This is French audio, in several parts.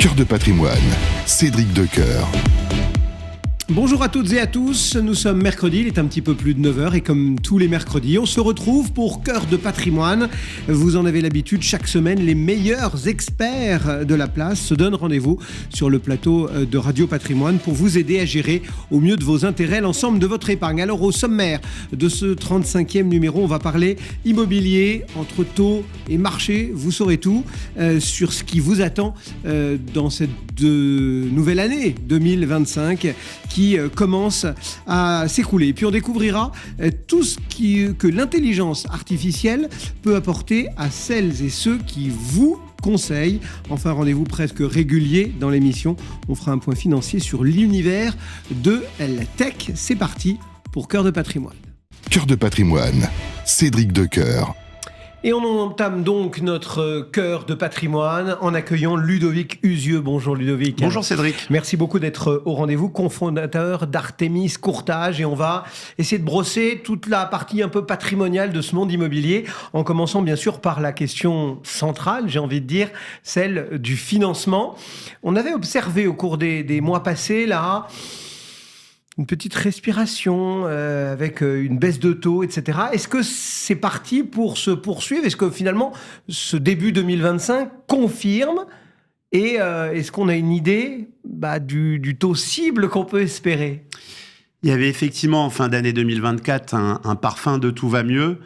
Cœur de patrimoine, Cédric Decoeur. Bonjour à toutes et à tous, nous sommes mercredi, il est un petit peu plus de 9h et comme tous les mercredis, on se retrouve pour Cœur de patrimoine. Vous en avez l'habitude, chaque semaine, les meilleurs experts de la place se donnent rendez-vous sur le plateau de Radio Patrimoine pour vous aider à gérer au mieux de vos intérêts l'ensemble de votre épargne. Alors au sommaire de ce 35e numéro, on va parler immobilier, entre taux et marché, vous saurez tout sur ce qui vous attend dans cette nouvelle année 2025 qui commence à s'écrouler. Et puis on découvrira tout ce que l'intelligence artificielle peut apporter à celles et ceux qui vous conseillent. Enfin, rendez-vous presque régulier dans l'émission. On fera un point financier sur l'univers de la tech. C'est parti pour Cœur de patrimoine. Cœur de patrimoine, Cédric Decoeur. Et on entame donc notre cœur de patrimoine en accueillant Ludovic Usieux. Bonjour Ludovic. Bonjour Cédric. Merci beaucoup d'être au rendez-vous, cofondateur d'Artémis Courtage. Et on va essayer de brosser toute la partie un peu patrimoniale de ce monde immobilier, en commençant bien sûr par la question centrale, j'ai envie de dire, celle du financement. On avait observé au cours des mois passés, là, une petite respiration avec une baisse de taux, etc. Est-ce que c'est parti pour se poursuivre ? Est-ce que finalement, ce début 2025 confirme ? Et est-ce qu'on a une idée du taux cible qu'on peut espérer ? Il y avait effectivement en fin d'année 2024 un parfum de tout va mieux.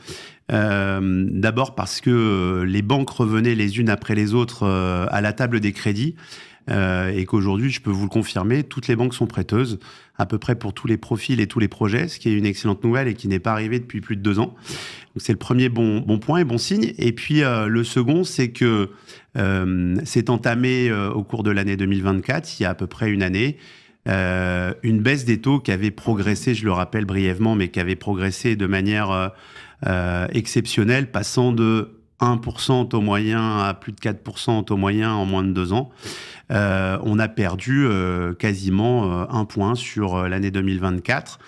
D'abord parce que les banques revenaient les unes après les autres à la table des crédits. Et qu'aujourd'hui, je peux vous le confirmer, toutes les banques sont prêteuses, à peu près pour tous les profils et tous les projets, ce qui est une excellente nouvelle et qui n'est pas arrivé depuis plus de 2 ans. Donc c'est le premier bon point et bon signe. Et puis le second, c'est que c'est entamé au cours de l'année 2024, il y a à peu près une année, une baisse des taux qui avait progressé, je le rappelle brièvement, mais qui avait progressé de manière exceptionnelle, passant de 1% taux moyen à plus de 4% taux moyen en moins de 2 ans. On a perdu quasiment 1 point sur l'année 2024.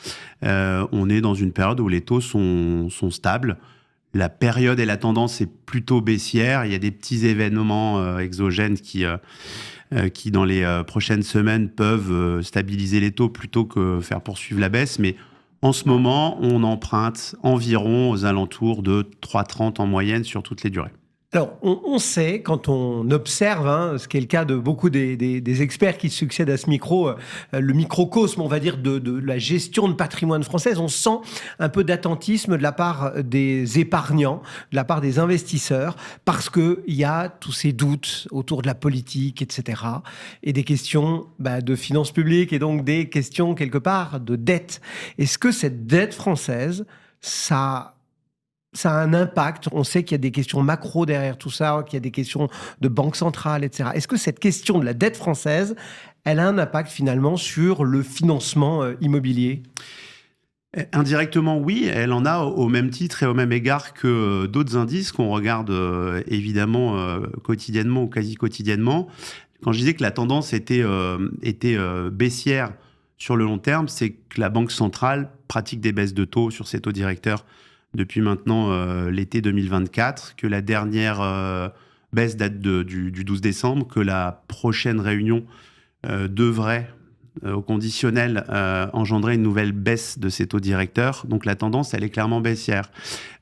On est dans une période où les taux sont stables. La période et la tendance est plutôt baissière. Il y a des petits événements exogènes qui dans les prochaines semaines, peuvent stabiliser les taux plutôt que faire poursuivre la baisse. Mais en ce moment, on emprunte environ aux alentours de 3,30 en moyenne sur toutes les durées. Alors, on sait, quand on observe, ce qui est le cas de beaucoup des experts qui succèdent à ce micro, le microcosme, on va dire, de la gestion de patrimoine française, on sent un peu d'attentisme de la part des épargnants, de la part des investisseurs, parce qu'il y a tous ces doutes autour de la politique, etc., et des questions de finances publiques, et donc des questions, quelque part, de dette. Est-ce que cette dette française, ça a un impact? On sait qu'il y a des questions macro derrière tout ça, qu'il y a des questions de banque centrale, etc. Est-ce que cette question de la dette française, elle a un impact finalement sur le financement immobilier ? Indirectement, oui, elle en a au même titre et au même égard que d'autres indices qu'on regarde évidemment quotidiennement ou quasi quotidiennement. Quand je disais que la tendance était baissière sur le long terme, c'est que la Banque centrale pratique des baisses de taux sur ses taux directeurs depuis maintenant l'été 2024, que la dernière baisse date du 12 décembre, que la prochaine réunion devrait, au conditionnel, engendrer une nouvelle baisse de ces taux directeurs. Donc la tendance, elle est clairement baissière.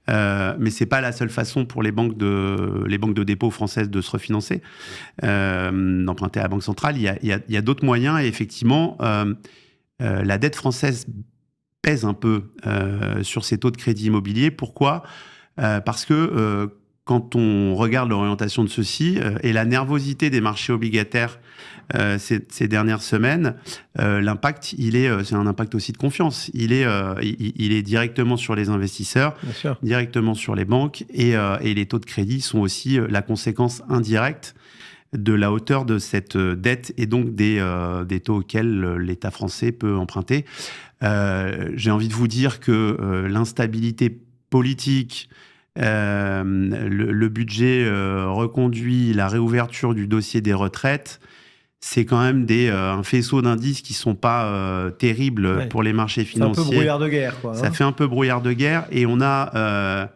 Mais c'est pas la seule façon pour les banques de dépôt françaises de se refinancer, d'emprunter à la Banque centrale. Il y a d'autres moyens et effectivement, la dette française pèse un peu sur ces taux de crédit immobilier. Pourquoi ? Parce que quand on regarde l'orientation de ceux-ci et la nervosité des marchés obligataires ces dernières semaines, l'impact, c'est un impact aussi de confiance. Il est directement sur les investisseurs, directement sur les banques, et les taux de crédit sont aussi la conséquence indirecte de la hauteur de cette dette et donc des taux auxquels l'État français peut emprunter. J'ai envie de vous dire que l'instabilité politique, le budget reconduit, la réouverture du dossier des retraites, c'est quand même un faisceau d'indices qui ne sont pas terribles pour les marchés financiers. C'est un peu brouillard de guerre, quoi. Ça fait un peu brouillard de guerre et on a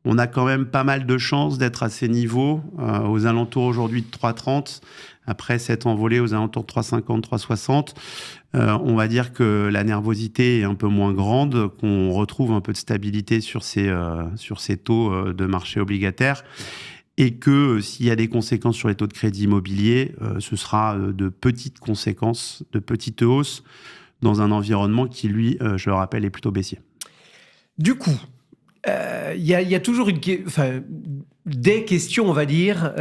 quand même pas mal de chances d'être à ces niveaux, aux alentours aujourd'hui de 3,30, après s'être envolé aux alentours de 3,50, 3,60, on va dire que la nervosité est un peu moins grande, qu'on retrouve un peu de stabilité sur ces taux de marché obligataire, et que s'il y a des conséquences sur les taux de crédit immobilier, ce sera de petites conséquences, de petites hausses, dans un environnement qui, lui, je le rappelle, est plutôt baissier. Du coup, il y a toujours des questions, on va dire,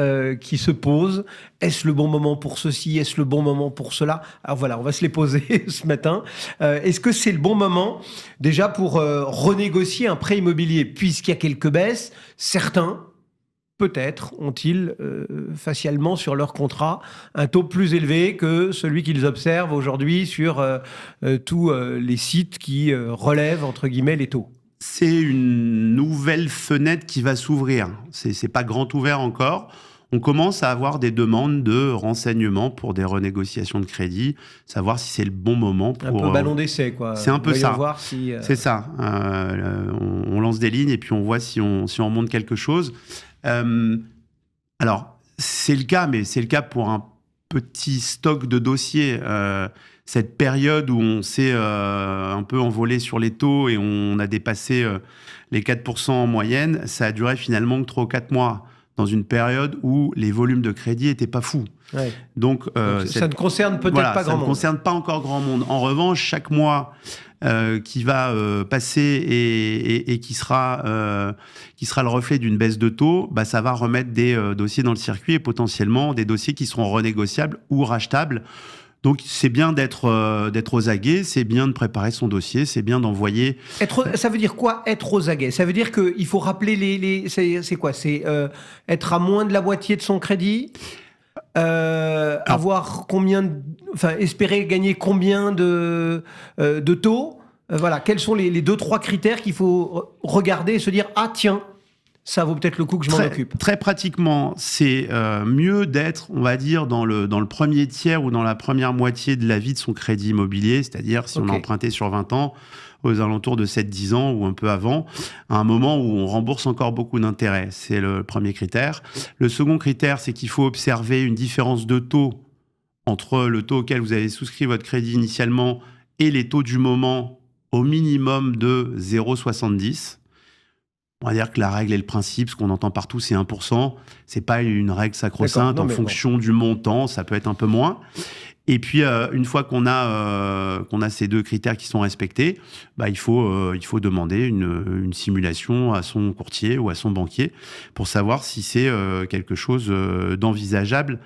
qui se posent. Est-ce le bon moment pour ceci? Est-ce le bon moment pour cela? Alors voilà, on va se les poser ce matin. Est-ce que c'est le bon moment déjà pour renégocier un prêt immobilier? Puisqu'il y a quelques baisses, certains, peut-être, ont-ils facialement sur leur contrat un taux plus élevé que celui qu'ils observent aujourd'hui sur tous les sites qui relèvent, entre guillemets, les taux? C'est une nouvelle fenêtre qui va s'ouvrir. C'est pas grand ouvert encore. On commence à avoir des demandes de renseignements pour des renégociations de crédit, savoir si c'est le bon moment pour... Un peu ballon d'essai, quoi. C'est un peu ça. Voir si, C'est ça. On lance des lignes et puis on voit si on remonte quelque chose. Alors, c'est le cas, mais c'est le cas pour un petit stock de dossiers. Cette période où on s'est un peu envolé sur les taux et on a dépassé les 4% en moyenne, ça a duré finalement que 3 ou 4 mois, dans une période où les volumes de crédit n'étaient pas fous. Ouais. Donc, ça ne concerne peut-être pas grand monde. Ça ne concerne pas encore grand monde. En revanche, chaque mois qui va passer et qui sera le reflet d'une baisse de taux, bah, ça va remettre des dossiers dans le circuit et potentiellement des dossiers qui seront renégociables ou rachetables. Donc, c'est bien d'être aux aguets, c'est bien de préparer son dossier, c'est bien d'envoyer... Ça veut dire quoi, être aux aguets? Ça veut dire qu'il faut rappeler c'est quoi? C'est être à moins de la moitié de son crédit? Avoir espérer gagner combien de taux? Voilà, quels sont les 2-3 critères qu'il faut regarder et se dire « Ah tiens, ça vaut peut-être le coup que je m'en occupe ». Très pratiquement, c'est mieux d'être, on va dire, dans le premier tiers ou dans la première moitié de la vie de son crédit immobilier, c'est-à-dire si on a emprunté sur 20 ans, aux alentours de 7-10 ans ou un peu avant, à un moment où on rembourse encore beaucoup d'intérêts. C'est le premier critère. Le second critère, c'est qu'il faut observer une différence de taux entre le taux auquel vous avez souscrit votre crédit initialement et les taux du moment au minimum de 0,70. On va dire que la règle et le principe, ce qu'on entend partout, c'est 1%. C'est pas une règle sacro-sainte. En fonction du montant, ça peut être un peu moins. Et puis, une fois qu'on a ces deux critères qui sont respectés, bah, il faut demander une simulation à son courtier ou à son banquier pour savoir si c'est quelque chose d'envisageable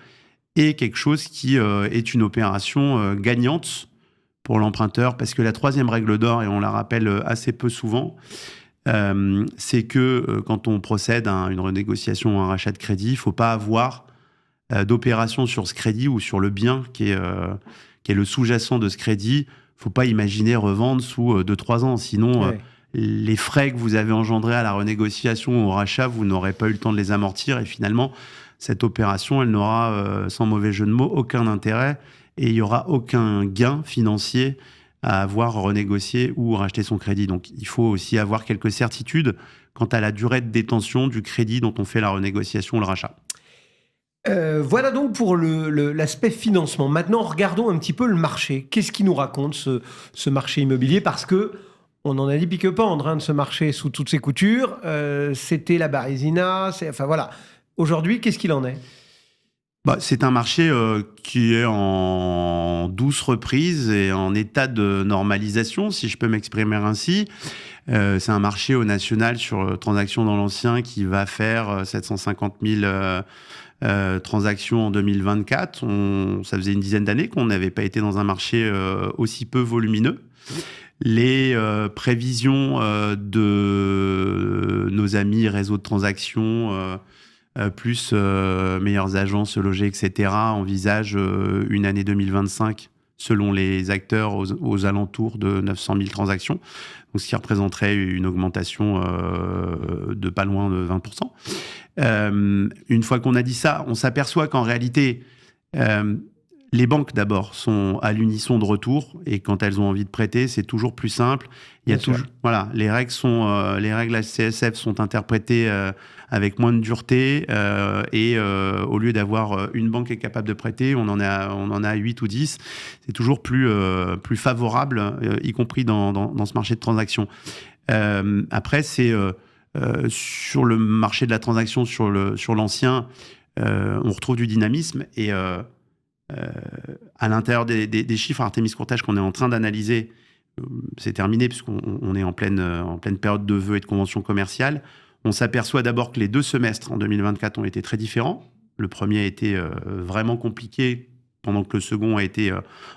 et quelque chose qui est une opération gagnante pour l'emprunteur. Parce que la troisième règle d'or, et on la rappelle assez peu souvent, c'est que quand on procède à une renégociation ou un rachat de crédit, il ne faut pas avoir d'opération sur ce crédit ou sur le bien qui est le sous-jacent de ce crédit. Il ne faut pas imaginer revendre sous 2-3 ans. Sinon, les frais que vous avez engendrés à la renégociation ou au rachat, vous n'aurez pas eu le temps de les amortir. Et finalement, cette opération, elle n'aura, sans mauvais jeu de mots, aucun intérêt. Et il n'y aura aucun gain financier à avoir renégocié ou racheté son crédit. Donc, il faut aussi avoir quelques certitudes quant à la durée de détention du crédit dont on fait la renégociation ou le rachat. Voilà donc pour l'aspect financement. Maintenant, regardons un petit peu le marché. Qu'est-ce qui nous raconte ce marché immobilier? Parce que on en a dit pique-pendre de ce marché sous toutes ses coutures. C'était la Bérésina. Enfin voilà. Aujourd'hui, qu'est-ce qu'il en est? C'est un marché qui est en douce reprise et en état de normalisation, si je peux m'exprimer ainsi. C'est un marché au national sur transactions dans l'ancien qui va faire 750 000 transactions en 2024. Ça faisait une dizaine d'années qu'on n'avait pas été dans un marché aussi peu volumineux. Les prévisions de nos amis réseaux de transactions, plus meilleures agences logées, etc., envisagent une année 2025, selon les acteurs, aux alentours de 900 000 transactions, donc ce qui représenterait une augmentation de pas loin de 20%. Une fois qu'on a dit ça, on s'aperçoit qu'en réalité, Les banques, d'abord, sont à l'unisson de retour, et quand elles ont envie de prêter, c'est toujours plus simple. Il y a toujours, voilà, les règles CSF sont interprétées avec moins de dureté, et au lieu d'avoir une banque qui est capable de prêter, on en a 8 ou 10. C'est toujours plus favorable, y compris dans ce marché de transaction. Après, c'est sur le marché de la transaction, sur l'ancien, on retrouve du dynamisme, et à l'intérieur des chiffres Artémis Courtage qu'on est en train d'analyser, c'est terminé puisqu'on est en pleine période de vœux et de conventions commerciales. On s'aperçoit d'abord que les 2 semestres en 2024 ont été très différents. Le premier a été vraiment compliqué, pendant que le second a été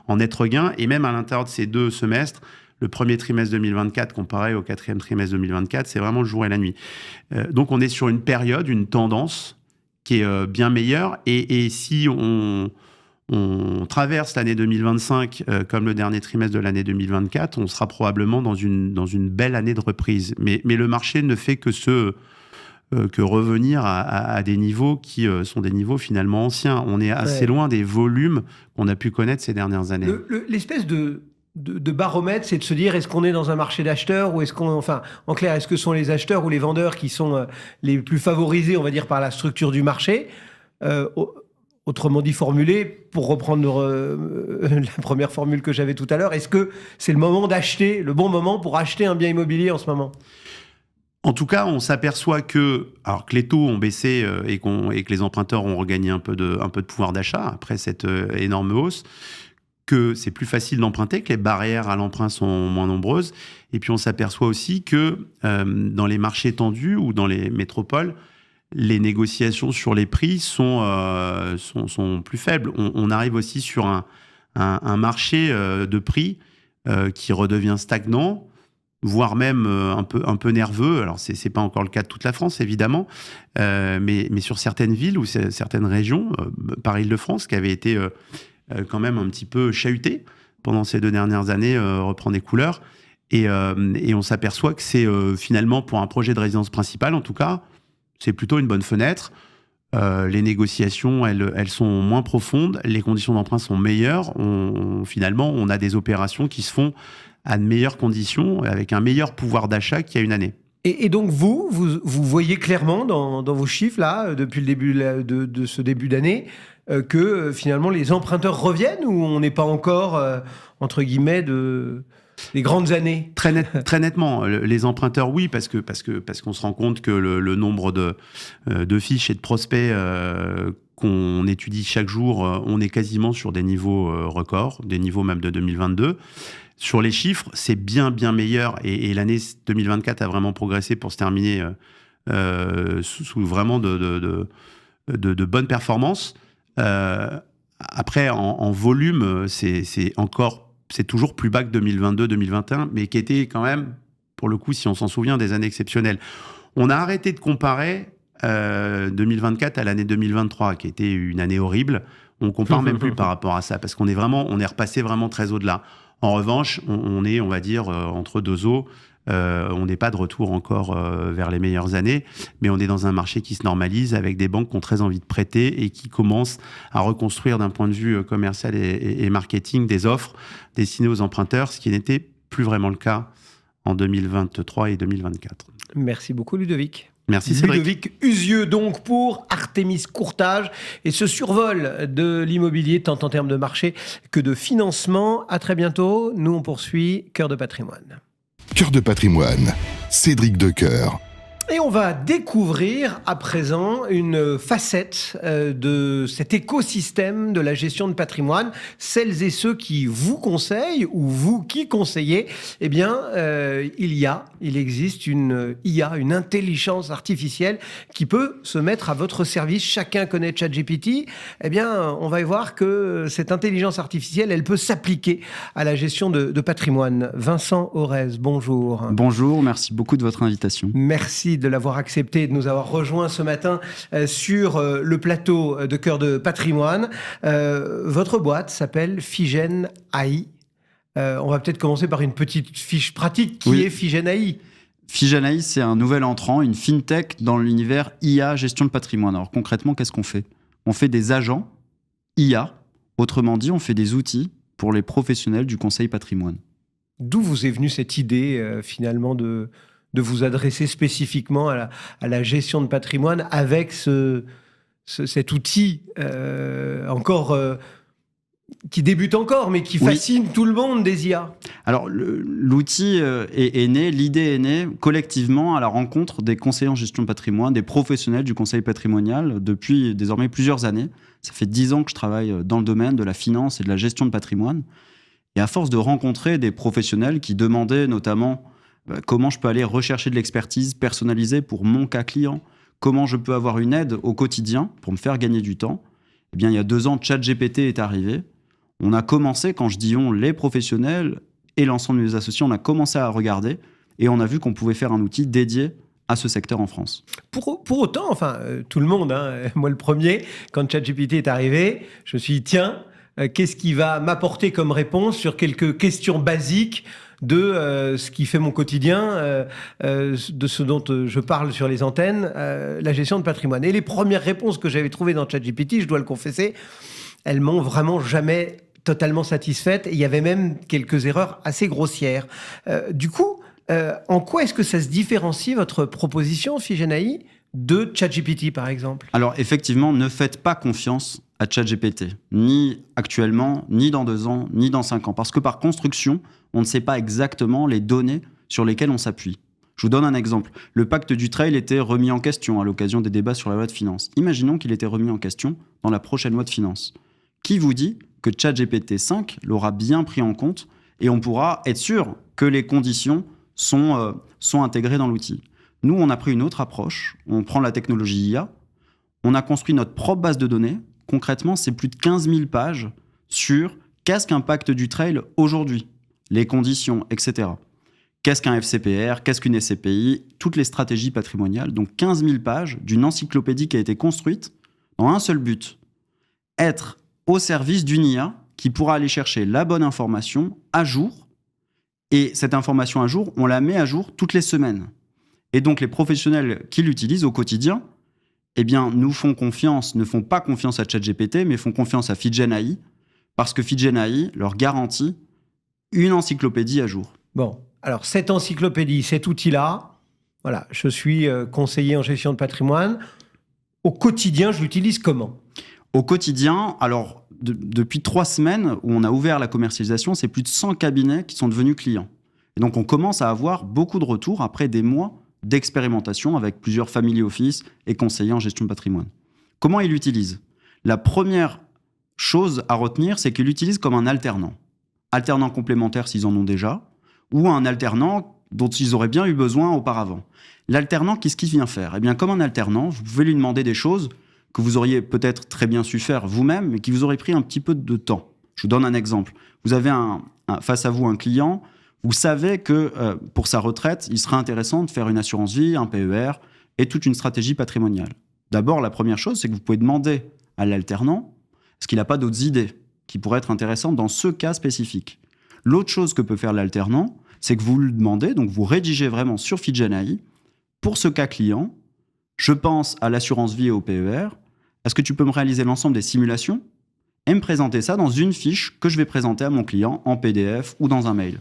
en net regain. Et même à l'intérieur de ces 2 semestres, le premier trimestre 2024 comparé au 4e trimestre 2024, c'est vraiment le jour et la nuit. Donc on est sur une période, une tendance qui est bien meilleure. Et si on traverse l'année 2025 comme le dernier trimestre de l'année 2024, on sera probablement dans une belle année de reprise. Mais le marché ne fait que revenir à des niveaux qui sont des niveaux finalement anciens. On est assez loin des volumes qu'on a pu connaître ces dernières années. L'espèce de baromètre, c'est de se dire, est-ce qu'on est dans un marché d'acheteurs, ou en clair, est-ce que ce sont les acheteurs ou les vendeurs qui sont les plus favorisés, on va dire, par la structure du marché? Autrement dit, formulé, pour reprendre la première formule que j'avais tout à l'heure, est-ce que c'est le bon moment pour acheter un bien immobilier en ce moment? En tout cas, on s'aperçoit que les taux ont baissé et que les emprunteurs ont regagné un peu de pouvoir d'achat après cette énorme hausse, que c'est plus facile d'emprunter, que les barrières à l'emprunt sont moins nombreuses. Et puis on s'aperçoit aussi que dans les marchés tendus ou dans les métropoles, les négociations sur les prix sont plus faibles. On arrive aussi sur un marché de prix qui redevient stagnant, voire même un peu nerveux. Alors, c'est pas encore le cas de toute la France, évidemment, mais sur certaines villes ou certaines régions, par Île-de-France, qui avait été quand même un petit peu chahutée pendant ces 2 dernières années, reprend des couleurs. Et on s'aperçoit que c'est finalement, pour un projet de résidence principale, en tout cas, c'est plutôt une bonne fenêtre. Les négociations, elles sont moins profondes, les conditions d'emprunt sont meilleures. Finalement, on a des opérations qui se font à de meilleures conditions, avec un meilleur pouvoir d'achat qu'il y a une année. Et donc vous voyez clairement dans vos chiffres, là, depuis le début de ce début d'année, que finalement les emprunteurs reviennent, ou on n'est pas encore, entre guillemets, des grandes années? Très nettement, les emprunteurs, oui, parce qu'on se rend compte que le nombre de fiches et de prospects qu'on étudie chaque jour, on est quasiment sur des niveaux records, des niveaux même de 2022. Sur les chiffres, c'est bien meilleur, et l'année 2024 a vraiment progressé pour se terminer sous vraiment de bonnes performances. Après, en volume, c'est toujours plus bas que 2022-2021, mais qui était quand même, pour le coup, si on s'en souvient, des années exceptionnelles. On a arrêté de comparer 2024 à l'année 2023, qui était une année horrible. On compare même plus par rapport à ça, parce qu'on est repassé vraiment très au-delà. En revanche, on est, on va dire, entre 2 eaux. On n'est pas de retour encore vers les meilleures années, mais on est dans un marché qui se normalise, avec des banques qui ont très envie de prêter et qui commencent à reconstruire d'un point de vue commercial et marketing des offres destinées aux emprunteurs, ce qui n'était plus vraiment le cas en 2023 et 2024. Merci beaucoup, Ludovic. Merci Cédric. Ludovic Usieux, donc, pour Artémis Courtage et ce survol de l'immobilier, tant en termes de marché que de financement. À très bientôt. Nous, on poursuit Cœur de patrimoine. Cœur de patrimoine, Cédric Decoeur. Et on va découvrir à présent une facette de cet écosystème de la gestion de patrimoine. Celles et ceux qui vous conseillent, ou vous qui conseillez, eh bien, il existe une IA, une intelligence artificielle qui peut se mettre à votre service. Chacun connaît ChatGPT. Eh bien, on va y voir que cette intelligence artificielle, elle peut s'appliquer à la gestion de patrimoine. Vincent Aurez, bonjour. Bonjour, merci beaucoup de votre invitation. Merci de l'avoir accepté et de nous avoir rejoints ce matin sur le plateau de Cœur de patrimoine. Votre boîte s'appelle Figen AI. On va peut-être commencer par une petite fiche pratique. Qui est Figen AI ? Figen AI, c'est un nouvel entrant, une fintech dans l'univers IA, gestion de patrimoine. Alors concrètement, qu'est-ce qu'on fait ? On fait des agents IA Autrement dit, on fait des outils pour les professionnels du conseil patrimoine. D'où vous est venue cette idée, finalement, de vous adresser spécifiquement à la gestion de patrimoine avec cet outil qui débute encore, mais qui fascine tout le monde des IA? Alors, l'outil est né, l'idée est née collectivement à la rencontre des conseillers en gestion de patrimoine, des professionnels du conseil patrimonial depuis désormais plusieurs années. Ça fait 10 ans que je travaille dans le domaine de la finance et de la gestion de patrimoine. Et à force de rencontrer des professionnels qui demandaient notamment comment je peux aller rechercher de l'expertise personnalisée pour mon cas client, comment je peux avoir une aide au quotidien pour me faire gagner du temps, eh bien, il y a 2 ans, ChatGPT est arrivé. On a commencé, quand je dis on, les professionnels et l'ensemble des associés, on a commencé à regarder et on a vu qu'on pouvait faire un outil dédié à ce secteur en France. Pour autant, tout le monde, moi le premier, quand ChatGPT est arrivé, je me suis dit, tiens, qu'est-ce qui va m'apporter comme réponse sur quelques questions basiques de ce qui fait mon quotidien, de ce dont je parle sur les antennes, la gestion de patrimoine. Et les premières réponses que j'avais trouvées dans ChatGPT, je dois le confesser, elles m'ont vraiment jamais totalement satisfaite. Il y avait même quelques erreurs assez grossières. Du coup, en quoi est-ce que ça se différencie, votre proposition, Figenaï, de ChatGPT, par exemple? Alors, effectivement, ne faites pas confiance à ChatGPT, ni actuellement, ni dans 2 ans, ni dans 5 ans. Parce que par construction, on ne sait pas exactement les données sur lesquelles on s'appuie. Je vous donne un exemple. Le pacte du trail était remis en question à l'occasion des débats sur la loi de finances. Imaginons qu'il était remis en question dans la prochaine loi de finances. Qui vous dit que ChatGPT 5 l'aura bien pris en compte et on pourra être sûr que les conditions sont intégrées dans l'outil? Nous, on a pris une autre approche. On prend la technologie IA. On a construit notre propre base de données. Concrètement, c'est plus de 15 000 pages sur qu'est-ce qu'un pacte du trail aujourd'hui, les conditions, etc. Qu'est-ce qu'un FCPR, qu'est-ce qu'une SCPI, toutes les stratégies patrimoniales. Donc 15 000 pages d'une encyclopédie qui a été construite dans un seul but, être au service d'une IA qui pourra aller chercher la bonne information à jour. Et cette information à jour, on la met à jour toutes les semaines. Et donc les professionnels qui l'utilisent au quotidien, eh bien, ne font pas confiance à ChatGPT, mais font confiance à Figenaï, parce que Figenaï leur garantit une encyclopédie à jour. Bon, alors cette encyclopédie, cet outil-là, voilà, je suis conseiller en gestion de patrimoine. Au quotidien, je l'utilise comment? Au quotidien, alors, depuis 3 semaines où on a ouvert la commercialisation, c'est plus de 100 cabinets qui sont devenus clients. Et donc, on commence à avoir beaucoup de retours après des mois d'expérimentation avec plusieurs family office et conseillers en gestion de patrimoine. Comment ils l'utilisent? La première chose à retenir, c'est qu'ils l'utilisent comme un alternant. Alternant complémentaire s'ils en ont déjà, ou un alternant dont ils auraient bien eu besoin auparavant. L'alternant, qu'est-ce qu'il vient faire? Eh bien, comme un alternant, vous pouvez lui demander des choses que vous auriez peut-être très bien su faire vous-même, mais qui vous auraient pris un petit peu de temps. Je vous donne un exemple. Vous avez face à vous un client. Vous savez que pour sa retraite, il serait intéressant de faire une assurance vie, un PER et toute une stratégie patrimoniale. D'abord, la première chose, c'est que vous pouvez demander à l'alternant est-ce qu'il n'a pas d'autres idées qui pourraient être intéressantes dans ce cas spécifique. L'autre chose que peut faire l'alternant, c'est que vous lui demandez, donc vous rédigez vraiment sur Figenaï, pour ce cas client, je pense à l'assurance vie et au PER, est-ce que tu peux me réaliser l'ensemble des simulations et me présenter ça dans une fiche que je vais présenter à mon client en PDF ou dans un mail?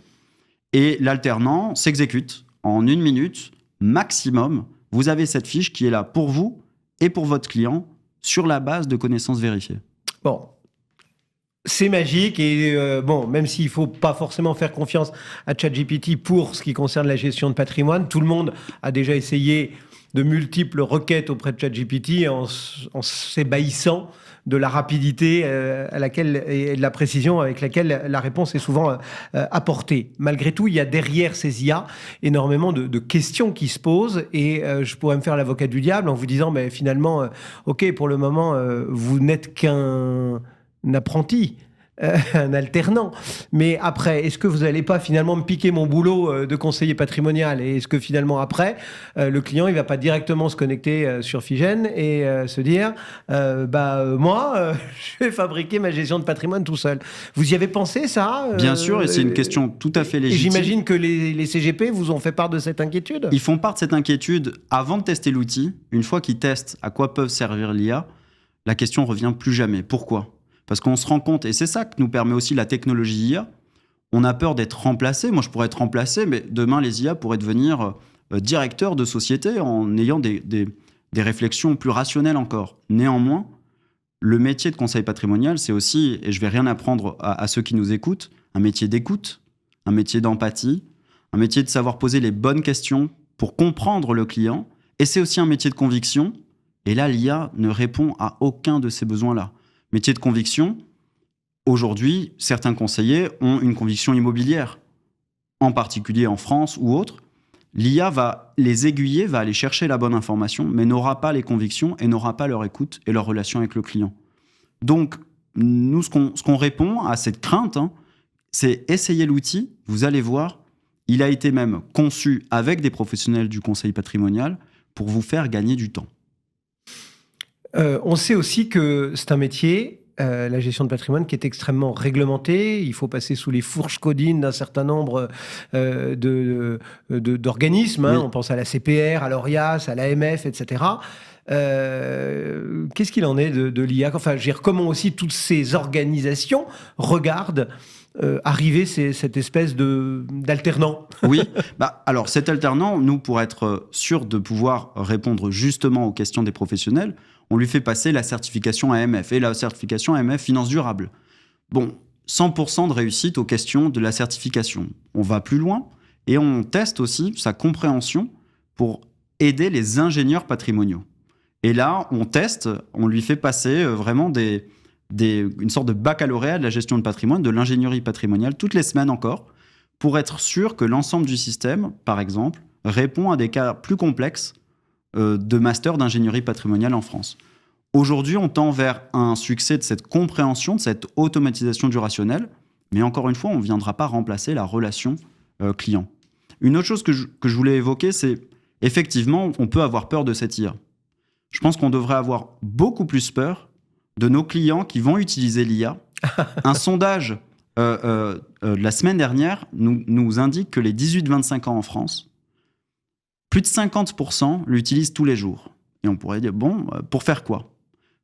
Et l'alternant s'exécute en 1 minute maximum. Vous avez cette fiche qui est là pour vous et pour votre client sur la base de connaissances vérifiées. Bon, c'est magique et même s'il ne faut pas forcément faire confiance à ChatGPT pour ce qui concerne la gestion de patrimoine, tout le monde a déjà essayé de multiples requêtes auprès de ChatGPT en s'ébahissant de la rapidité à laquelle, et de la précision avec laquelle la réponse est souvent apportée. Malgré tout, il y a derrière ces IA énormément de questions qui se posent et je pourrais me faire l'avocat du diable en vous disant mais finalement, ok, pour le moment, vous n'êtes qu'un apprenti. Un alternant. Mais après, est-ce que vous n'allez pas finalement me piquer mon boulot de conseiller patrimonial? Et est-ce que finalement après, le client, il ne va pas directement se connecter sur Figène et se dire moi, je vais fabriquer ma gestion de patrimoine tout seul. Vous y avez pensé, ça? Bien sûr, et c'est une question tout à fait légitime. Et j'imagine que les CGP vous ont fait part de cette inquiétude? Ils font part de cette inquiétude avant de tester l'outil. Une fois qu'ils testent à quoi peuvent servir l'IA, la question revient plus jamais. Pourquoi? Parce qu'on se rend compte, et c'est ça que nous permet aussi la technologie IA, on a peur d'être remplacé. Moi, je pourrais être remplacé, mais demain, les IA pourraient devenir directeurs de société en ayant des réflexions plus rationnelles encore. Néanmoins, le métier de conseil patrimonial, c'est aussi, et je vais rien apprendre à ceux qui nous écoutent, un métier d'écoute, un métier d'empathie, un métier de savoir poser les bonnes questions pour comprendre le client. Et c'est aussi un métier de conviction. Et là, l'IA ne répond à aucun de ces besoins-là. Métier de conviction, aujourd'hui, certains conseillers ont une conviction immobilière, en particulier en France ou autre. L'IA va les aiguiller, va aller chercher la bonne information, mais n'aura pas les convictions et n'aura pas leur écoute et leur relation avec le client. Donc, nous, ce qu'on répond à cette crainte, c'est essayer l'outil, vous allez voir, il a été même conçu avec des professionnels du conseil patrimonial pour vous faire gagner du temps. On sait aussi que c'est un métier, la gestion de patrimoine, qui est extrêmement réglementé. Il faut passer sous les fourches codines d'un certain nombre d'organismes. Oui. On pense à la CPR, à l'ORIAS, à l'AMF, etc. Qu'est-ce qu'il en est de l'IA ? Enfin, je veux dire, comment aussi toutes ces organisations regardent arriver cette espèce d'alternant. Oui, alors cet alternant, nous, pour être sûr de pouvoir répondre justement aux questions des professionnels, on lui fait passer la certification AMF. Et la certification AMF Finance Durable. Bon, 100% de réussite aux questions de la certification. On va plus loin et on teste aussi sa compréhension pour aider les ingénieurs patrimoniaux. Et là, on lui fait passer vraiment une sorte de baccalauréat de la gestion de patrimoine, de l'ingénierie patrimoniale, toutes les semaines encore, pour être sûr que l'ensemble du système, par exemple, répond à des cas plus complexes de master d'ingénierie patrimoniale en France. Aujourd'hui, on tend vers un succès de cette compréhension, de cette automatisation du rationnel, mais encore une fois, on ne viendra pas remplacer la relation client. Une autre chose que je voulais évoquer, c'est effectivement, on peut avoir peur de cette IA. Je pense qu'on devrait avoir beaucoup plus peur de nos clients qui vont utiliser l'IA. Un sondage la semaine dernière nous indique que les 18-25 ans en France, plus de 50% l'utilisent tous les jours. Et on pourrait dire, bon, pour faire quoi ?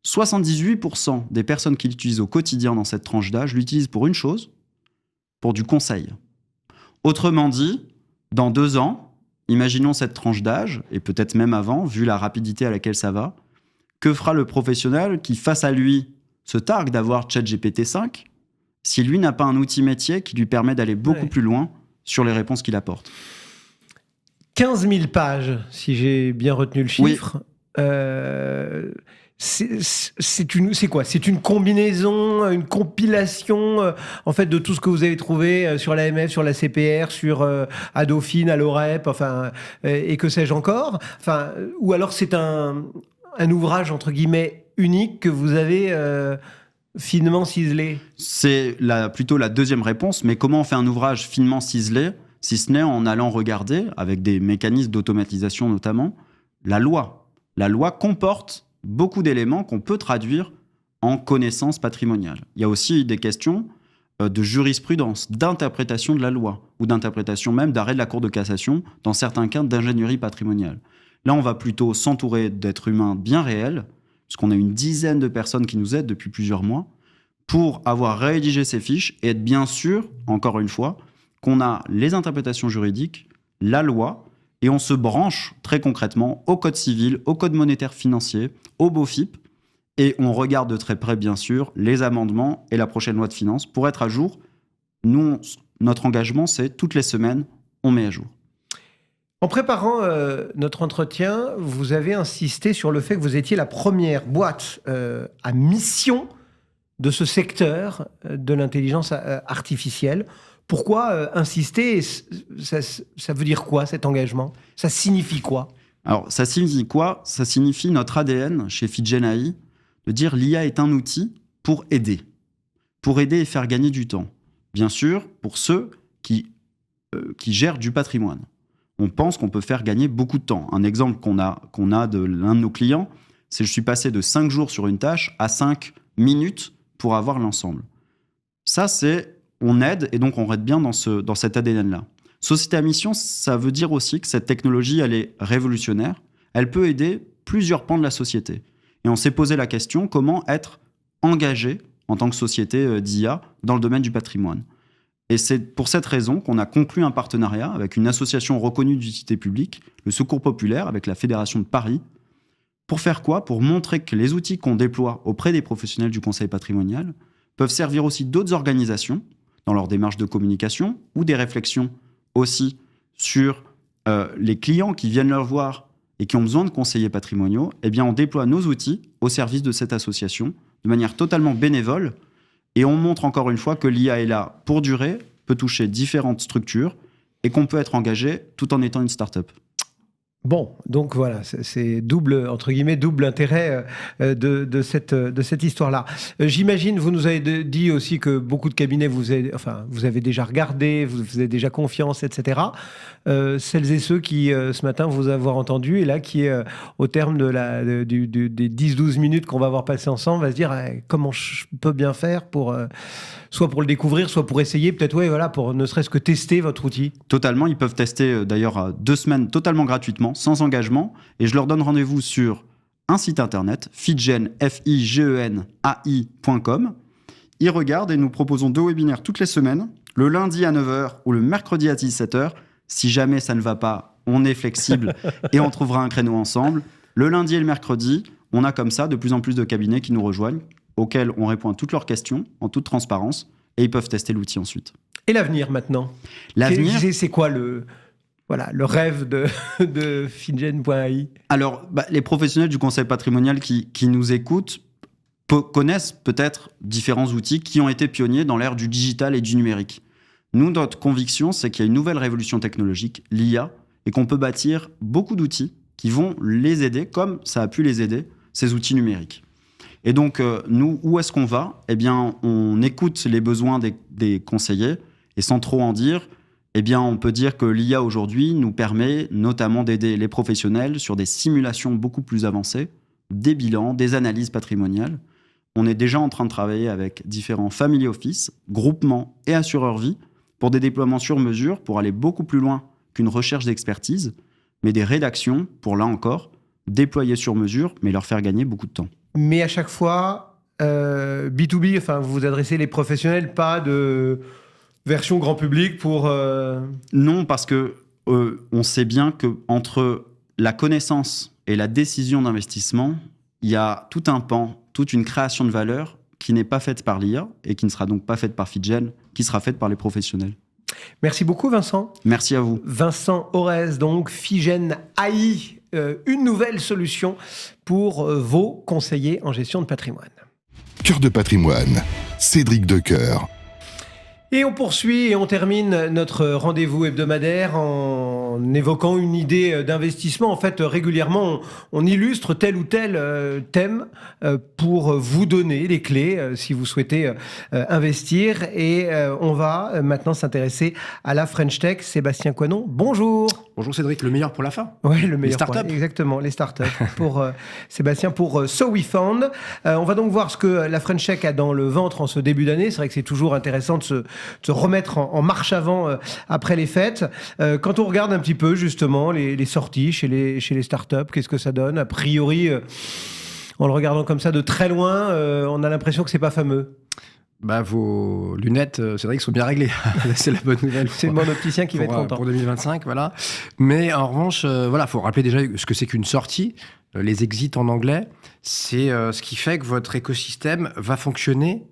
78% des personnes qui l'utilisent au quotidien dans cette tranche d'âge l'utilisent pour une chose, pour du conseil. Autrement dit, dans 2 ans, imaginons cette tranche d'âge, et peut-être même avant, vu la rapidité à laquelle ça va, que fera le professionnel qui, face à lui, se targue d'avoir ChatGPT-5 si lui n'a pas un outil métier qui lui permet d'aller beaucoup plus loin sur les réponses qu'il apporte ? 15 000 pages, si j'ai bien retenu le chiffre. Oui. C'est quoi ? C'est une combinaison, une compilation en fait de tout ce que vous avez trouvé sur l'AMF, sur la CPR, sur Adofin, à l'OREP, enfin et que sais-je encore. Enfin, ou alors c'est un ouvrage entre guillemets unique que vous avez finement ciselé. C'est plutôt la deuxième réponse. Mais comment on fait un ouvrage finement ciselé ? Si ce n'est en allant regarder, avec des mécanismes d'automatisation notamment, la loi. La loi comporte beaucoup d'éléments qu'on peut traduire en connaissances patrimoniales. Il y a aussi des questions de jurisprudence, d'interprétation de la loi, ou d'interprétation même d'arrêt de la Cour de cassation, dans certains cas d'ingénierie patrimoniale. Là, on va plutôt s'entourer d'êtres humains bien réels, puisqu'on a une dizaine de personnes qui nous aident depuis plusieurs mois, pour avoir rédigé ces fiches et être bien sûr, encore une fois, qu'on a les interprétations juridiques, la loi, et on se branche très concrètement au code civil, au code monétaire financier, au BOFIP, et on regarde de très près, bien sûr, les amendements et la prochaine loi de finances pour être à jour. Nous, notre engagement, c'est toutes les semaines, on met à jour. En préparant notre entretien, vous avez insisté sur le fait que vous étiez la première boîte à mission de ce secteur de l'intelligence artificielle. Pourquoi insister ? Ça veut dire quoi, cet engagement ? Ça signifie quoi ? Alors, ça signifie quoi ? Ça signifie notre ADN chez Fidjen AI, de dire l'IA est un outil pour aider et faire gagner du temps. Bien sûr, pour ceux qui gèrent du patrimoine. On pense qu'on peut faire gagner beaucoup de temps. Un exemple qu'on a de l'un de nos clients, c'est je suis passé de 5 jours sur une tâche à 5 minutes pour avoir l'ensemble. Ça, on aide, et donc on aide bien dans cet ADN-là. Société à mission, ça veut dire aussi que cette technologie, elle est révolutionnaire. Elle peut aider plusieurs pans de la société. Et on s'est posé la question, comment être engagé en tant que société d'IA dans le domaine du patrimoine. Et c'est pour cette raison qu'on a conclu un partenariat avec une association reconnue d'utilité publique, le Secours Populaire, avec la Fédération de Paris. Pour faire quoi ? Pour montrer que les outils qu'on déploie auprès des professionnels du conseil patrimonial peuvent servir aussi d'autres organisations dans leur démarche de communication ou des réflexions aussi sur les clients qui viennent leur voir et qui ont besoin de conseillers patrimoniaux. Eh bien, on déploie nos outils au service de cette association de manière totalement bénévole. Et on montre encore une fois que l'IA est là pour durer, peut toucher différentes structures et qu'on peut être engagé tout en étant une start-up. Bon, donc voilà, c'est double, entre guillemets, double intérêt de cette histoire-là. J'imagine, vous nous avez dit aussi que beaucoup de cabinets, vous avez déjà regardé, vous avez déjà confiance, etc. Celles et ceux qui, ce matin, vous avoir entendu, et là, qui, au terme des 10-12 minutes qu'on va avoir passé ensemble, va se dire comment je peux bien faire pour, soit pour le découvrir, soit pour essayer, peut-être, pour ne serait-ce que tester votre outil. Totalement, ils peuvent tester d'ailleurs 2 semaines totalement gratuitement, sans engagement, et je leur donne rendez-vous sur un site internet, figen, figenai.com. Ils regardent et nous proposons 2 webinaires toutes les semaines, le lundi à 9h ou le mercredi à 17h. Si jamais ça ne va pas, on est flexible et on trouvera un créneau ensemble. Le lundi et le mercredi, on a comme ça de plus en plus de cabinets qui nous rejoignent, auxquels on répond à toutes leurs questions en toute transparence, et ils peuvent tester l'outil ensuite. Et l'avenir maintenant ? L'avenir, c'est quoi le rêve de Figen.ai ? Alors, les professionnels du conseil patrimonial qui nous écoutent connaissent peut-être différents outils qui ont été pionniers dans l'ère du digital et du numérique. Nous, notre conviction, c'est qu'il y a une nouvelle révolution technologique, l'IA, et qu'on peut bâtir beaucoup d'outils qui vont les aider, comme ça a pu les aider, ces outils numériques. Et donc, nous, où est-ce qu'on va ? Eh bien, on écoute les besoins des conseillers, et sans trop en dire, eh bien, on peut dire que l'IA aujourd'hui nous permet notamment d'aider les professionnels sur des simulations beaucoup plus avancées, des bilans, des analyses patrimoniales. On est déjà en train de travailler avec différents family office, groupements et assureurs-vie pour des déploiements sur mesure, pour aller beaucoup plus loin qu'une recherche d'expertise, mais des rédactions pour, là encore, déployer sur mesure, mais leur faire gagner beaucoup de temps. Mais à chaque fois, B2B, vous vous adressez les professionnels, pas de version grand public pour... Non, parce que on sait bien qu'entre la connaissance et la décision d'investissement, il y a tout un pan, toute une création de valeur qui n'est pas faite par l'IA et qui ne sera donc pas faite par Figen, qui sera faite par les professionnels. Merci beaucoup, Vincent. Merci à vous. Vincent Orez, donc Figen AI, une nouvelle solution pour vos conseillers en gestion de patrimoine. Cœur de patrimoine, Cédric Decoeur. Et on poursuit et on termine notre rendez-vous hebdomadaire en évoquant une idée d'investissement. En fait, régulièrement, on illustre tel ou tel thème pour vous donner les clés si vous souhaitez investir. Et on va maintenant s'intéresser à la French Tech. Sébastien Coinon, bonjour. Bonjour Cédric, le meilleur pour la fin. Oui, le meilleur. Les startups. Exactement, les startups. Pour Sébastien, pour So We Found. On va donc voir ce que la French Tech a dans le ventre en ce début d'année. C'est vrai que c'est toujours intéressant de se remettre en marche avant après les fêtes. Quand on regarde un petit peu justement les sorties chez les startups, qu'est-ce que ça donne ? A priori, en le regardant comme ça de très loin, on a l'impression que c'est pas fameux. Vos lunettes, c'est vrai qu'ils sont bien réglées. C'est la bonne nouvelle. C'est mon opticien qui va être content. Pour 2025, voilà. Mais en revanche, faut rappeler déjà ce que c'est qu'une sortie. Les exits en anglais, c'est ce qui fait que votre écosystème va fonctionner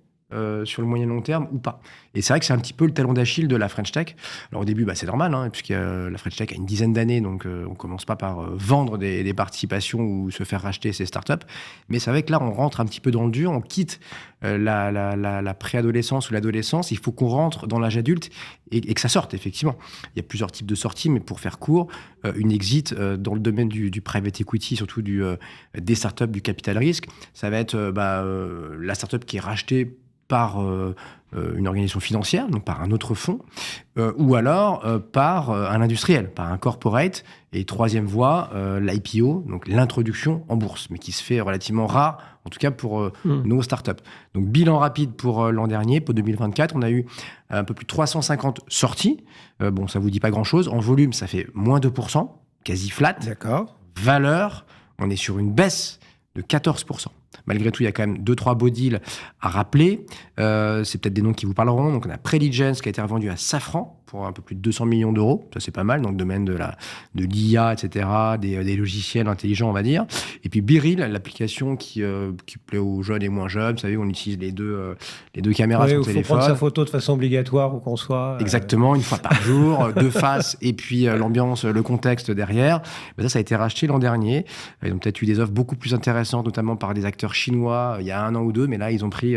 sur le moyen long terme ou pas. Et c'est vrai que c'est un petit peu le talon d'Achille de la French Tech. Alors au début, c'est normal, puisque la French Tech a une dizaine d'années, donc on commence pas par vendre des participations ou se faire racheter ces startups. Mais c'est vrai que là, on rentre un petit peu dans le dur, on quitte la préadolescence ou l'adolescence. Il faut qu'on rentre dans l'âge adulte et que ça sorte, effectivement. Il y a plusieurs types de sorties, mais pour faire court, une exit dans le domaine du private equity, surtout des startups, du capital risque, ça va être la startup qui est rachetée par une organisation financière, donc par un autre fonds, ou alors par un industriel, par un corporate. Et troisième voie, l'IPO, donc l'introduction en bourse, mais qui se fait relativement rare, en tout cas pour nos startups. Donc bilan rapide pour l'an dernier, pour 2024, on a eu un peu plus de 350 sorties. Ça vous dit pas grand-chose. En volume, ça fait moins 2%, quasi flat. D'accord. Valeur, on est sur une baisse de 14%. Malgré tout, il y a quand même 2-3 beaux deals à rappeler. C'est peut-être des noms qui vous parleront. Donc, on a Preligens qui a été revendu à Safran pour un peu plus de 200 millions d'euros. Ça, c'est pas mal dans le domaine de l'IA, etc., des logiciels intelligents, on va dire. Et puis, Biril, l'application qui plaît aux jeunes et moins jeunes. Vous savez, on utilise les deux caméras sur le téléphone. Il faut prendre sa photo de façon obligatoire où qu'on soit. Exactement, une fois par jour, deux faces, et puis l'ambiance, le contexte derrière. Ça a été racheté l'an dernier. Ils ont peut-être eu des offres beaucoup plus intéressantes, notamment par des acteurs chinois il y a 1 an ou 2, mais là, ils ont pris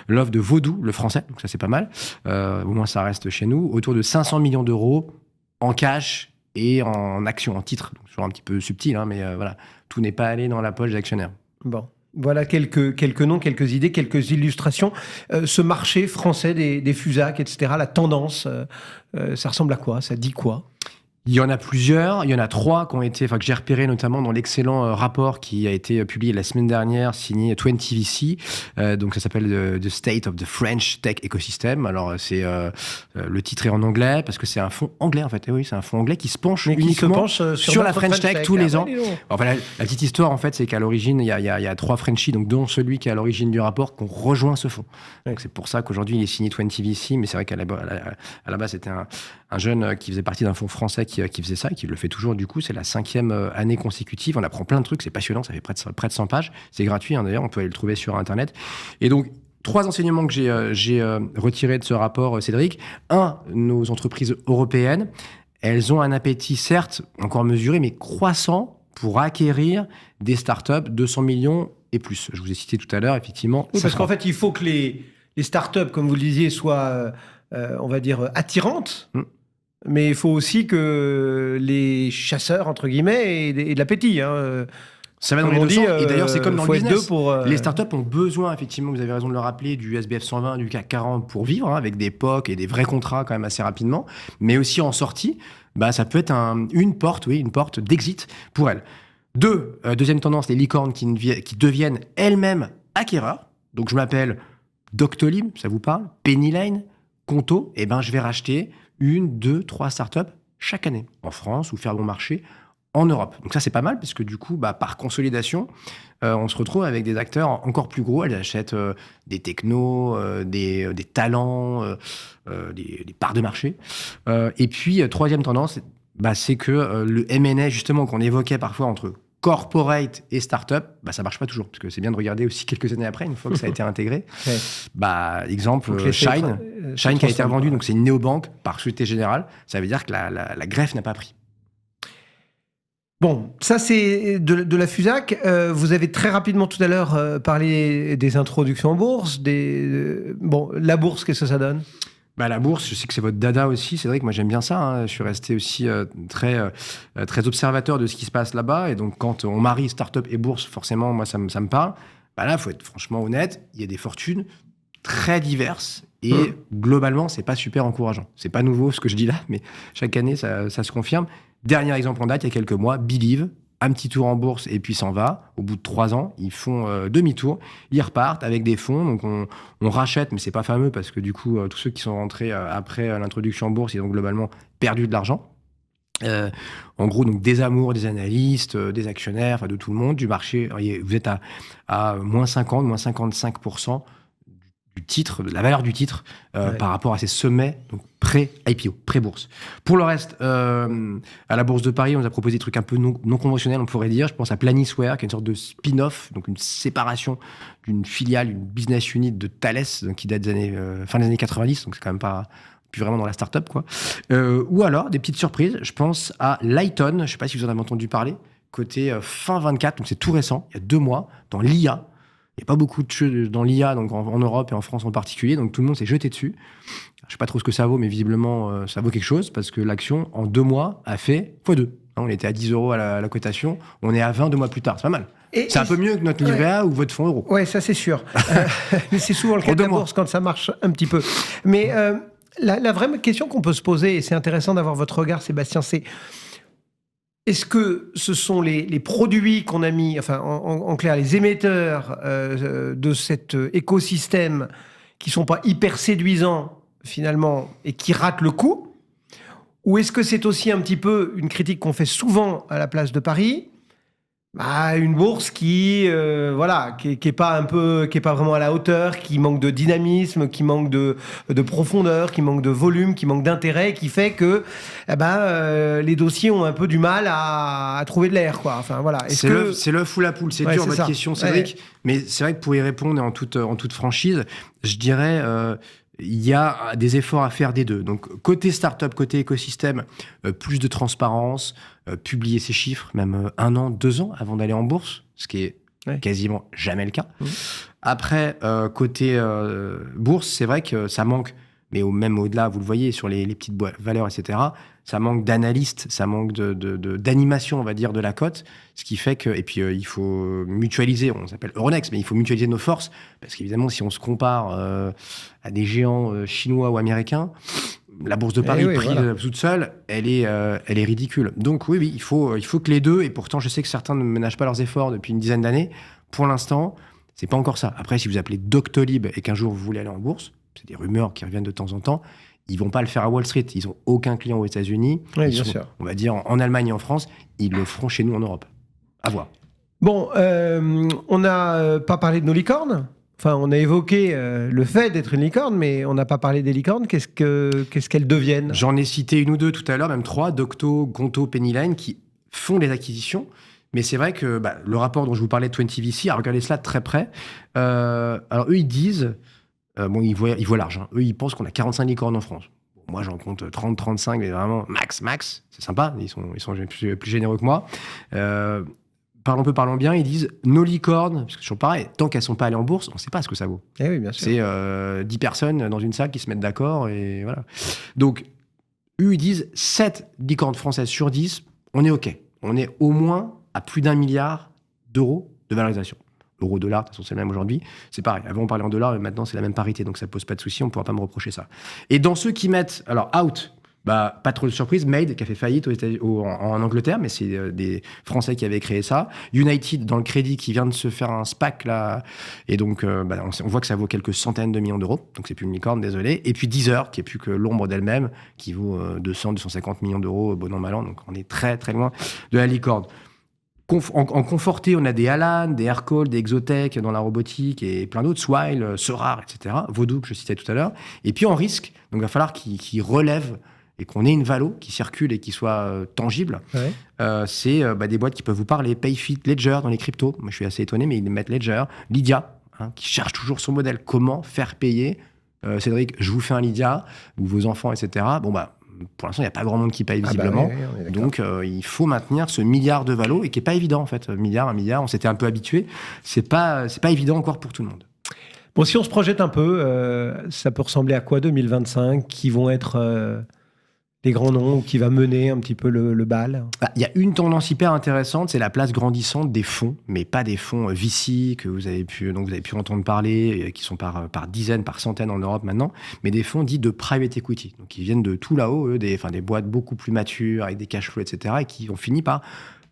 l'offre de Vodoo, le français, donc ça, c'est pas mal. Au moins, ça reste chez nous. Autour de 500 millions d'euros en cash et en actions, en titres. Donc, toujours un petit peu subtil, mais voilà, tout n'est pas allé dans la poche des actionnaires. Bon. Voilà quelques noms, quelques idées, quelques illustrations. Ce marché français des FUSAC, etc., la tendance, ça ressemble à quoi? Ça dit quoi? Il y en a plusieurs. Il y en a 3 que j'ai repéré notamment dans l'excellent rapport qui a été publié la semaine dernière, signé 20VC. Donc, ça s'appelle The State of the French Tech Ecosystem. Alors, le titre est en anglais parce que c'est un fonds anglais, en fait. Et oui, c'est un fonds anglais qui se penche uniquement sur la French Tech tous les ans. Enfin, la petite histoire, en fait, c'est qu'à l'origine, il y a 3 Frenchies, donc dont celui qui est à l'origine du rapport, qu'on rejoint ce fonds. Donc, c'est pour ça qu'aujourd'hui, il est signé 20VC, mais c'est vrai qu'à la base, c'était un jeune qui faisait partie d'un fonds français qui faisait ça et qui le fait toujours. Du coup, c'est la 5e année consécutive. On apprend plein de trucs, c'est passionnant, ça fait près de 100 pages. C'est gratuit, d'ailleurs, on peut aller le trouver sur Internet. Et donc, 3 enseignements que j'ai retirés de ce rapport, Cédric. 1, nos entreprises européennes, elles ont un appétit, certes, encore mesuré, mais croissant pour acquérir des startups 200 millions et plus. Je vous ai cité tout à l'heure, effectivement. Oui, parce qu'en fait, il faut que les startups, comme vous le disiez, soient, on va dire, attirantes. Mais il faut aussi que les chasseurs, entre guillemets, aient de l'appétit. Ça va dans les deux sens. Et d'ailleurs, c'est comme dans le business. Les startups ont besoin, effectivement, vous avez raison de le rappeler, du SBF 120, du CAC 40 pour vivre, avec des POC et des vrais contrats quand même assez rapidement. Mais aussi en sortie, ça peut être une porte d'exit pour elles. Deuxième tendance, les licornes qui deviennent elles-mêmes acquéreurs. Donc, je m'appelle Doctolib, ça vous parle? Penny Lane, Conto. Je vais racheter 1, 2, 3 startups chaque année en France ou faire bon marché en Europe. Donc ça, c'est pas mal parce que du coup, par consolidation, on se retrouve avec des acteurs encore plus gros. Elles achètent des technos, des talents, des parts de marché. Et puis, 3e tendance, c'est que le M&A, justement, qu'on évoquait parfois entre corporate et start-up, ça marche pas toujours, parce que c'est bien de regarder aussi quelques années après, une fois que ça a été intégré. Exemple, Shine qui a été revendu, donc c'est une néobanque par Société Générale. Ça veut dire que la greffe n'a pas pris. Bon, ça c'est de la FUSAC. Vous avez très rapidement tout à l'heure parlé des introductions en bourse. La bourse, qu'est-ce que ça donne? La bourse, je sais que c'est votre dada aussi, Cédric, moi j'aime bien ça. Je suis resté aussi très observateur de ce qui se passe là-bas. Et donc quand on marie start-up et bourse, forcément, moi ça me parle. Là, il faut être franchement honnête, il y a des fortunes très diverses et globalement, c'est pas super encourageant. C'est pas nouveau ce que je dis là, mais chaque année, ça se confirme. Dernier exemple en date, il y a quelques mois, Believe, un petit tour en bourse et puis s'en va. Au bout de 3 ans, ils font demi-tour. Ils repartent avec des fonds. Donc, on rachète, mais c'est pas fameux parce que du coup, tous ceux qui sont rentrés après l'introduction en bourse, ils ont globalement perdu de l'argent. En gros, donc des amours, des analystes, des actionnaires, de tout le monde, du marché. Vous êtes à moins 50, moins 55% du titre, de la valeur du titre par rapport à ces sommets, donc pré-IPO, pré-bourse. Pour le reste, à la Bourse de Paris, on nous a proposé des trucs un peu non conventionnels, on pourrait dire. Je pense à Planisware, qui est une sorte de spin-off, donc une séparation d'une filiale, une business unit de Thales, donc qui date des fin des années 90, donc c'est quand même pas plus vraiment dans la start-up, quoi. Ou alors, des petites surprises, je pense à Lighton, je ne sais pas si vous en avez entendu parler, côté fin 24, donc c'est tout récent, il y a 2 mois, dans l'IA. Il n'y a pas beaucoup de choses dans l'IA, donc en Europe et en France en particulier, donc tout le monde s'est jeté dessus. Je ne sais pas trop ce que ça vaut, mais visiblement, ça vaut quelque chose, parce que l'action, en 2 mois, a fait x2. On était à 10 € à la cotation, on est à 20 2 mois plus tard, c'est pas mal. C'est un peu mieux que notre livret A ou votre fonds euro. Oui, ça c'est sûr. Mais c'est souvent le cas de la bourse quand ça marche un petit peu. Mais la vraie question qu'on peut se poser, et c'est intéressant d'avoir votre regard, Sébastien, c'est est-ce que ce sont les produits qu'on a mis, enfin en clair, les émetteurs de cet écosystème qui ne sont pas hyper séduisants finalement et qui ratent le coup? Ou est-ce que c'est aussi un petit peu une critique qu'on fait souvent à la place de Paris? une bourse qui est pas vraiment à la hauteur, qui manque de dynamisme, qui manque de profondeur, qui manque de volume, qui manque d'intérêt, qui fait que les dossiers ont un peu du mal à trouver de l'air, quoi. Enfin voilà. C'est l'œuf ou la poule. C'est dur votre question, Cédric. Mais c'est vrai que pour y répondre en toute franchise, je dirais. Il y a des efforts à faire des deux. Donc, côté start-up, côté écosystème, plus de transparence, publier ses chiffres, même 1 an, 2 ans avant d'aller en bourse, ce qui est quasiment jamais le cas. Après, côté bourse, c'est vrai que ça manque, mais même au-delà, vous le voyez, sur les petites valeurs, etc., ça manque d'analystes, ça manque d'animation, on va dire, de la cote, ce qui fait que... Et puis, il faut mutualiser, on s'appelle Euronext, mais il faut mutualiser nos forces, parce qu'évidemment, si on se compare à des géants chinois ou américains, la bourse de Paris toute seule, elle est ridicule. Donc oui, il faut que les deux, et pourtant, je sais que certains ne ménagent pas leurs efforts depuis une dizaine d'années, pour l'instant, c'est pas encore ça. Après, si vous appelez Doctolib et qu'un jour vous voulez aller en bourse, c'est des rumeurs qui reviennent de temps en temps, ils vont pas le faire à Wall Street. Ils ont aucun client aux États-Unis. Oui, bien sûr. On va dire en Allemagne et en France. Ils le feront chez nous en Europe. À voir. Bon, on n'a pas parlé de nos licornes. Enfin, on a évoqué le fait d'être une licorne, mais on n'a pas parlé des licornes. Qu'est-ce qu'elles deviennent ? J'en ai cité 1 ou 2 tout à l'heure, même 3, Docto, Gonto, Pennyline, qui font des acquisitions. Mais c'est vrai que le rapport dont je vous parlais de 20VC, regardez cela de très près. Alors eux, ils disent... ils voient large. Eux, ils pensent qu'on a 45 licornes en France. Bon, moi, j'en compte 30, 35, mais vraiment max. C'est sympa. Ils sont plus généreux que moi. Parlons bien. Ils disent nos licornes, parce que c'est toujours pareil, tant qu'elles ne sont pas allées en bourse, on ne sait pas ce que ça vaut. Eh oui, bien sûr. C'est 10 personnes dans une salle qui se mettent d'accord. Et voilà. Donc, eux, ils disent 7 licornes françaises sur 10, on est OK. On est au moins à plus d'1 milliard d'euros de valorisation. Euro-dollar, de toute façon, c'est le même aujourd'hui. C'est pareil. Avant, on parlait en dollars, mais maintenant, c'est la même parité. Donc, ça ne pose pas de souci. On ne pourra pas me reprocher ça. Et dans ceux qui mettent... Alors, out, pas trop de surprise. Made, qui a fait faillite en Angleterre, mais c'est des Français qui avaient créé ça. United, dans le crédit, qui vient de se faire un SPAC, là. Et donc, on voit que ça vaut quelques centaines de millions d'euros. Donc, c'est plus une licorne, désolé. Et puis, Deezer, qui est plus que l'ombre d'elle-même, qui vaut 200-250 millions d'euros, bon an, mal an. Donc, on est très, très loin de la licorne. En conforté, on a des Alan, des Aircall, des Exotech dans la robotique et plein d'autres, Swile, Sorar, etc. Vodou, que je citais tout à l'heure. Et puis en risque, donc il va falloir qu'ils relèvent et qu'on ait une valo qui circule et qui soit tangible. Ouais. C'est des boîtes qui peuvent vous parler. Payfit, Ledger dans les cryptos. Moi, je suis assez étonné, mais ils mettent Ledger. Lydia, qui cherche toujours son modèle. Comment faire payer Cédric, je vous fais un Lydia, ou vos enfants, etc. Pour l'instant, il n'y a pas grand monde qui paye visiblement. Donc, il faut maintenir ce milliard de valo et qui n'est pas évident, en fait. 1 milliard, on s'était un peu habitué. C'est pas évident encore pour tout le monde. Bon, si on se projette un peu, ça peut ressembler à quoi 2025 qui vont être les grands noms, qui va mener un petit peu le bal? Il y a une tendance hyper intéressante, c'est la place grandissante des fonds, mais pas des fonds VC que vous avez pu entendre parler, qui sont par dizaines, par centaines en Europe maintenant, mais des fonds dits de private equity, donc qui viennent de tout là-haut, des boîtes beaucoup plus matures, avec des cash flows, etc., et qui ont fini par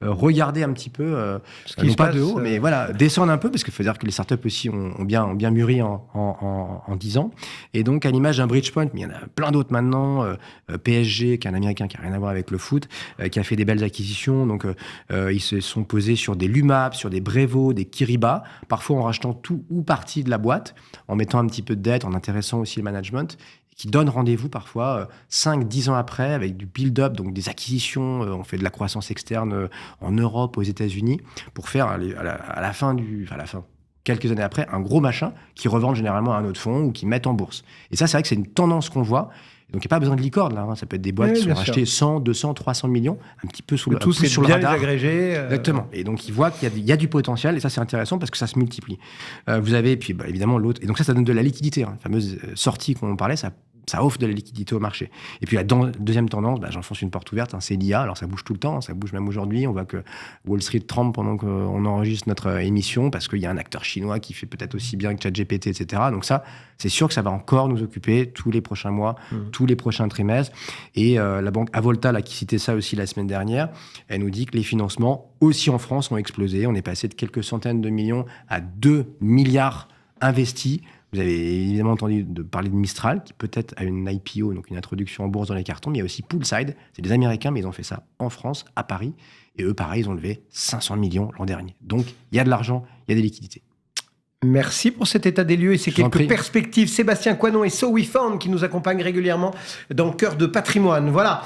regarder un petit peu, non pas de haut, mais voilà, descendre un peu, parce qu'il faut dire que les startups aussi ont bien mûri en 10 ans. Et donc, à l'image d'un Bridgepoint, mais il y en a plein d'autres maintenant, PSG, qui est un Américain qui n'a rien à voir avec le foot, qui a fait des belles acquisitions. Donc, ils se sont posés sur des Lumap, sur des Brevo, des Kiriba, parfois en rachetant tout ou partie de la boîte, en mettant un petit peu de dette, en intéressant aussi le management, qui donne rendez-vous parfois 5-10 ans après avec du build-up, donc des acquisitions, on fait de la croissance externe en Europe, aux États-Unis, pour faire à la fin, quelques années après, un gros machin qui revendent généralement à un autre fonds ou qui mettent en bourse. Et ça, c'est vrai que c'est une tendance qu'on voit. Donc, il n'y a pas besoin de licorne, là. Ça peut être des boîtes qui sont rachetées 100, 200, 300 millions, un petit peu sous le radar. Agrégé, Exactement. Et donc, ils voient qu'il y a du potentiel. Et ça, c'est intéressant parce que ça se multiplie. Vous avez, puis évidemment, l'autre. Et donc, ça donne de la liquidité. La fameuse sortie qu'on parlait, ça offre de la liquidité au marché. Et puis la deuxième tendance, j'enfonce une porte ouverte, c'est l'IA. Alors ça bouge tout le temps, ça bouge même aujourd'hui. On voit que Wall Street tremble pendant qu'on enregistre notre émission parce qu'il y a un acteur chinois qui fait peut-être aussi bien que ChatGPT, etc. Donc ça, c'est sûr que ça va encore nous occuper tous les prochains mois, tous les prochains trimestres. Et la banque Avolta, là, qui citait ça aussi la semaine dernière, elle nous dit que les financements, aussi en France, ont explosé. On est passé de quelques centaines de millions à 2 milliards investis. Vous avez évidemment entendu parler de Mistral, qui peut-être a une IPO, donc une introduction en bourse dans les cartons, mais il y a aussi Poolside, c'est des Américains, mais ils ont fait ça en France, à Paris, et eux, pareil, ils ont levé 500 millions l'an dernier. Donc, il y a de l'argent, il y a des liquidités. Merci pour cet état des lieux et ces Je vous en quelques prie. perspectives. Sébastien Coinon et So We Found qui nous accompagnent régulièrement dans Cœur de Patrimoine. Voilà.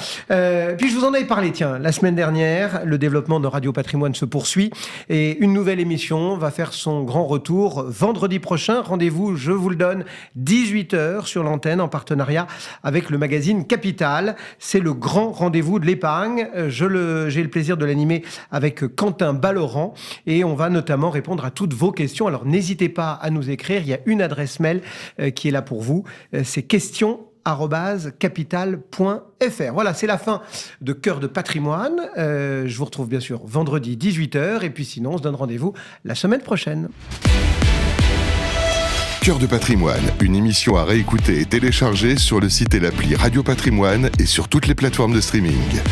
Puis je vous en avais parlé, tiens, la semaine dernière, le développement de Radio Patrimoine se poursuit et une nouvelle émission va faire son grand retour vendredi prochain. Rendez-vous, je vous le donne, 18h sur l'antenne en partenariat avec le magazine Capital. C'est le grand rendez-vous de l'épargne. J'ai le plaisir de l'animer avec Quentin Ballaurent et on va notamment répondre à toutes vos questions. Alors n'hésitez pas à nous écrire, il y a une adresse mail qui est là pour vous, c'est questions@capital.fr. Voilà, c'est la fin de Cœur de Patrimoine. Je vous retrouve bien sûr vendredi 18h et puis sinon on se donne rendez-vous la semaine prochaine. Cœur de Patrimoine, une émission à réécouter et télécharger sur le site et l'appli Radio Patrimoine et sur toutes les plateformes de streaming.